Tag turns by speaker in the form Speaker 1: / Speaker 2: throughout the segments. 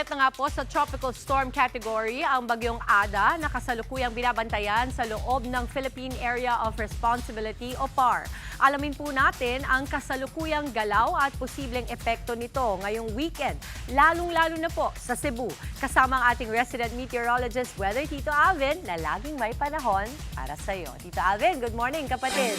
Speaker 1: Umakyat na nga po sa tropical storm category ang bagyong Ada na kasalukuyang binabantayan sa loob ng Philippine Area of Responsibility o PAR. Alamin po natin ang kasalukuyang galaw at posibleng epekto nito ngayong weekend, lalong-lalo na po sa Cebu. Kasama ang ating resident meteorologist, Weather Tito Alvin, na laging may panahon para sa iyo. Tito Alvin, good morning kapatid!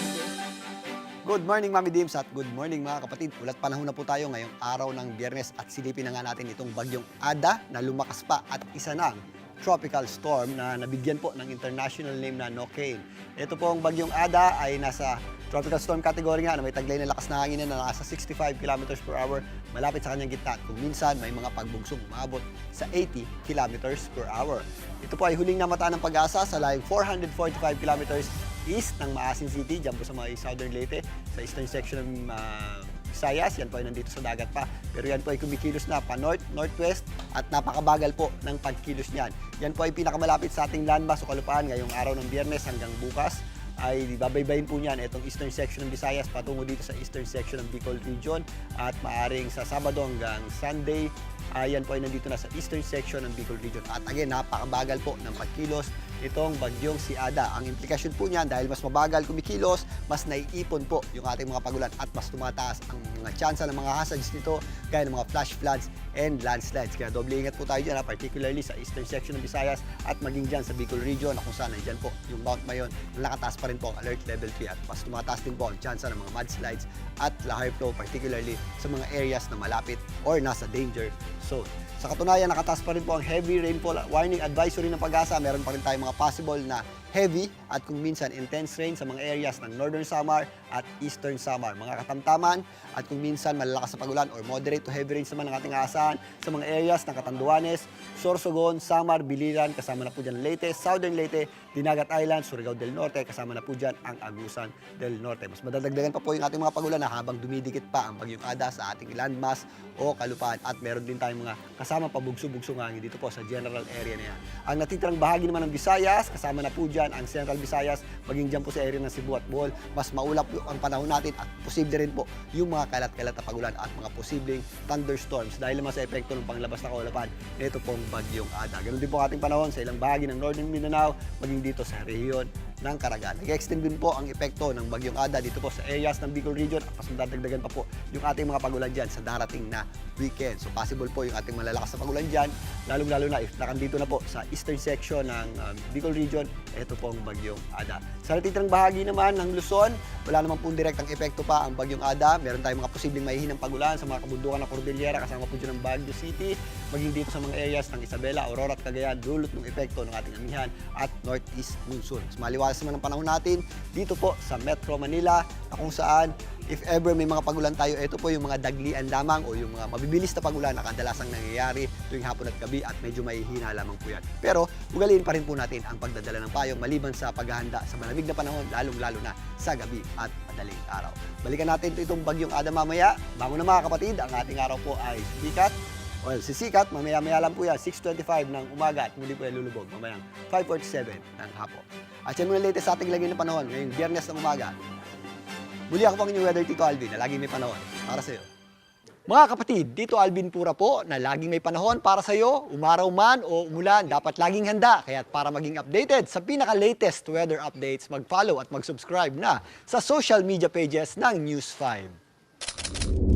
Speaker 2: Good morning, Mami Dims, at good morning mga kapatid. Ulat panahon na po tayo ngayong araw ng Biyernes at silipin na nga natin itong bagyong Ada na lumakas pa at isa ng tropical storm na nabigyan po ng international name na Nokain. Ito po ang bagyong Ada ay nasa tropical storm category nga na may taglay na lakas na hangin na nasa 65 kilometers per hour malapit sa kanyang gitna. Kung minsan may mga pagbugsong umabot sa 80 kilometers per hour. Ito po ay huling namataan ng Pag-asa sa layong 445 kilometers east ng Maasin City, dyan po sa may Southern Leyte, sa eastern section ng Visayas. Yan po ay nandito sa dagat pa. Pero yan po ay kumikilos na pa north, northwest at napakabagal po ng pagkilos niyan. Yan po ay pinakamalapit sa ating landmass o kalupaan ngayong araw ng Biyernes hanggang bukas. Ay babaybayin po niyan itong eastern section ng Visayas patungo dito sa eastern section ng Bicol region at maaring sa Sabado hanggang Sunday yan po ay nandito na sa eastern section ng Bicol region. At again, napakabagal po ng pagkilos itong bagyong si Ada. Ang implikasyon po niyan, dahil mas mabagal kumikilos, mas naiipon po yung ating mga pagulan at mas tumataas ang mga tsansa ng mga hazards nito gaya ng mga flash floods and landslides. Kaya doble ingat po tayo dyan, particularly sa eastern section ng Visayas at maging dyan sa Bicol region na kung saan nandyan po yung Mount Mayon na nakataas pa rin po ang alert level 3 at mas tumataas din po ang tsansa ng mga mudslides at lahar flow, particularly sa mga areas na malapit or nasa danger zone. Sa katunayan, nakataas pa rin po ang heavy rainfall warning advisory ng Pag-asa. Meron pa rin tayong mga possible na heavy at kung minsan intense rain sa mga areas ng Northern Samar at Eastern Samar. Mga katamtaman at kung minsan malalakas na pagulan or moderate to heavy rains naman ang ating aasahan sa mga areas ng Catanduanes, Sorsogon, Samar, Biliran, kasama na po dyan Leyte, Southern Leyte, Dinagat Island, Surigao del Norte, kasama na po dyan ang Agusan del Norte. Mas madadagdagan pa po yung ating mga pagulan na habang dumidikit pa ang bagyong Ada sa ating landmass o kalupaan at meron din tayong mga kasama pabugso-bugsong hangin dito po sa general area na yan. Ang natitirang bahagi naman ng Visayas, kasama na po dyan ang Central Visayas, maging dyan po sa area ng Cebu at Bohol, mas maulap po ang panahon natin at posible rin po yung mga kalat-kalat na pagulan at mga posibleng thunderstorms dahil naman sa epekto ng panglabas na kaulapan nito pong bagyong Ada. Ganun din po ang ating panahon sa ilang bahagi ng Northern Mindanao, maging dito sa rehiyon ng Caraga. Nag-extend din po ang epekto ng bagyong Ada dito po sa areas ng Bicol region at mas dadagdagan pa po yung ating mga pagulan dyan sa darating na weekend. So possible po yung ating malalakas na pagulan dyan, lalong-lalo na if nakandito na po sa eastern section ng Bicol region, ito po ang bagyong Ada. Sa natitirang bahagi naman ng Luzon, wala naman pong direktang epekto pa ang bagyong Ada. Meron tayong mga posibleng mahihinang pagulan sa mga kabundukan ng Cordillera, kasama po dyan ng Baguio City, maging dito sa mga areas ng Isabela, Aurora at Cagayan, dulot ng epekto ng ating amihan at northeast monsoon. Mas maliwalas naman ang panahon natin dito po sa Metro Manila na kung saan if ever may mga pagulan tayo, ito po yung mga daglian lamang o yung mga mabibilis na pagulan na kadalasang nangyayari tuwing hapon at gabi at medyo mahihina lamang po yan. Pero ugaliin pa rin po natin ang pagdadala ng payong maliban sa paghahanda sa malamig na panahon, lalong-lalo na sa gabi at madaling araw. Balikan natin itong bagyong Ada mamaya. Bago na mga kapatid, ang ating araw po ay sikat. Well, sisikat, mamaya-maya lang po yan, 6:25 ng umaga at muli po yan lulubog, mamayang 5:47 ng hapon. At yan muna latest sa ating lagay ng panahon ngayong Biyernes ng umaga. Muli ako po ang inyong Weather Tito Alvin na laging may panahon para sa iyo. Mga kapatid, dito Alvin Pura po na laging may panahon para sa iyo, umaraw man o umulan, dapat laging handa. Kaya para maging updated sa pinaka-latest weather updates, mag-follow at mag-subscribe na sa social media pages ng News 5.